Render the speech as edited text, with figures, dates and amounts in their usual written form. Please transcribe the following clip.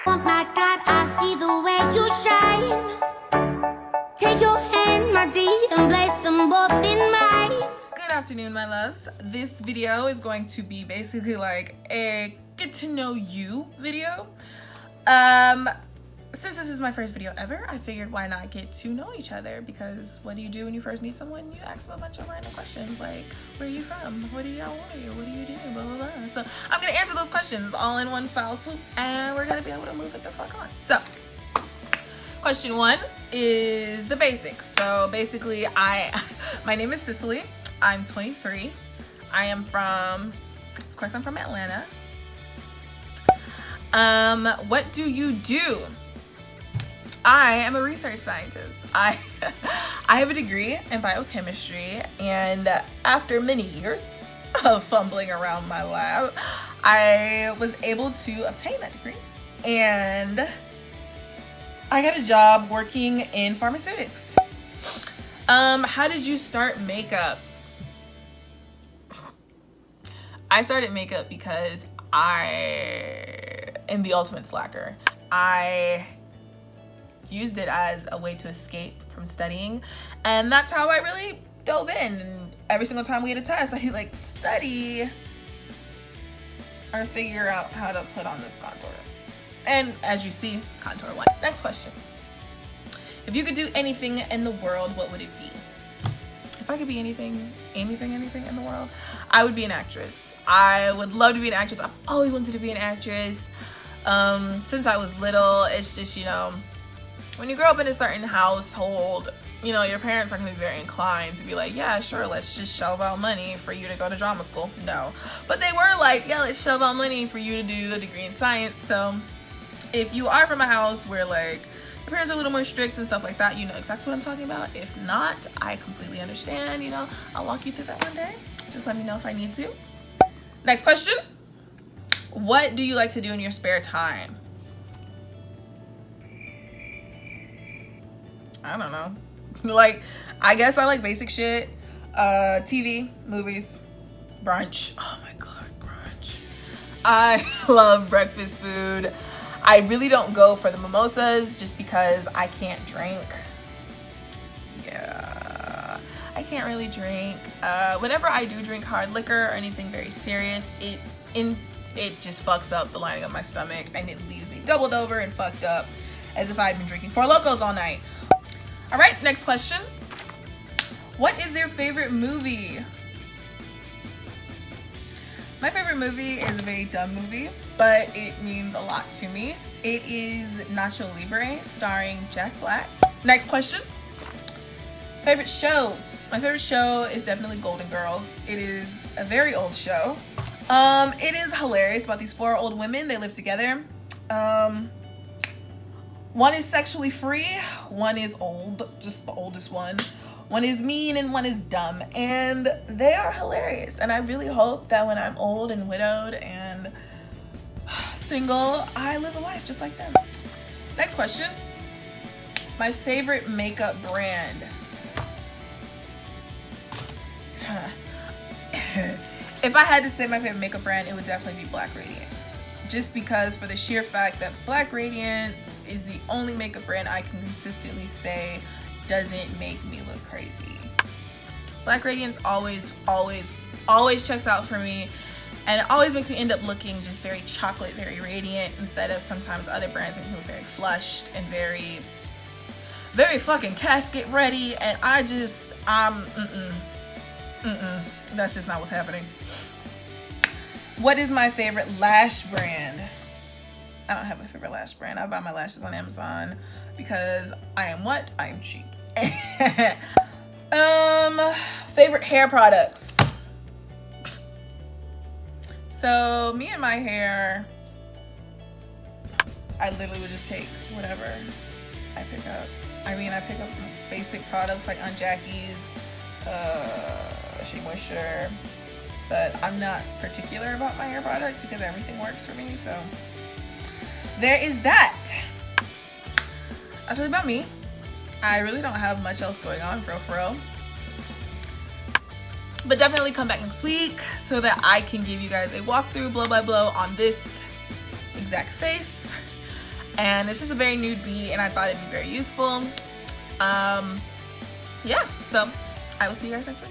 Oh my God, I see the way you shine. Take your hand, my dear, and place them both in mine. Good afternoon, my loves. This video is going to be basically like a get to know you video. Since this is my first video ever, I figured why not get to know each other, because what do you do when you first meet someone? You ask them a bunch of random questions like, where are you from? What do you want? What do you do? Blah, blah, blah. So I'm gonna answer those questions all in one foul swoop, and we're gonna be able to move it the fuck on. So question one is the basics. So basically my name is Cicely. I'm 23. I'm from Atlanta. What do you do? I am a research scientist. I have a degree in biochemistry, and after many years of fumbling around my lab, I was able to obtain that degree, and I got a job working in pharmaceutics. How did you start makeup? I started makeup because I am the ultimate slacker. I used it as a way to escape from studying, and that's how I really dove in. Every single time we had a test, I'd like study or figure out how to put on this contour. And as you see, contour one. Next question. If you could do anything in the world, what would it be? If I could be anything in the world, I would be an actress. I would love to be an actress. I've always wanted to be an actress. Since I was little, it's just, when you grow up in a certain household, your parents aren't going to be very inclined to be like, yeah, sure, let's just shell out money for you to go to drama school. No. But they were like, yeah, let's shell out money for you to do a degree in science. So if you are from a house where like your parents are a little more strict and stuff like that, you know exactly what I'm talking about. If not, I completely understand. I'll walk you through that one day. Just let me know if I need to. Next question. What do you like to do in your spare time? I don't know. Like, I guess I like basic shit. TV, movies, brunch. Oh my God, brunch. I love breakfast food. I really don't go for the mimosas just because I can't drink. Yeah, I can't really drink. Whenever I do drink hard liquor or anything very serious, it just fucks up the lining of my stomach, and it leaves me doubled over and fucked up as if I'd been drinking Four Locos all night. All right, next question. What is your favorite movie? My favorite movie is a very dumb movie, but it means a lot to me. It is Nacho Libre, starring Jack Black. Next question. Favorite show? My favorite show is definitely Golden Girls. It is a very old show. It is hilarious about these four old women. They live together. One is sexually free, one is old, just the oldest one. One is mean and one is dumb, and they are hilarious. And I really hope that when I'm old and widowed and single, I live a life just like them. Next question. My favorite makeup brand. If I had to say my favorite makeup brand, it would definitely be Black Radiance. Just because, for the sheer fact that Black Radiance is the only makeup brand I can consistently say doesn't make me look crazy. Black Radiance always checks out for me, and it always makes me end up looking just very chocolate, very radiant, instead of sometimes other brands make me look very flushed and very fucking casket ready, and that's just not what's happening. What is my favorite lash brand? I don't have a favorite lash brand. I buy my lashes on Amazon because I am what? I am cheap. Favorite hair products. So me and my hair, I literally would just take whatever I pick up. I pick up basic products like Aunt Jackie's, Shea Moisture, but I'm not particular about my hair products because everything works for me, so there is that. That's really about me. I really don't have much else going on for real. But definitely come back next week so that I can give you guys a walkthrough blow by blow on this exact face. and it's just a very nude beat, and I thought it'd be very useful. Yeah, so I will see you guys next week.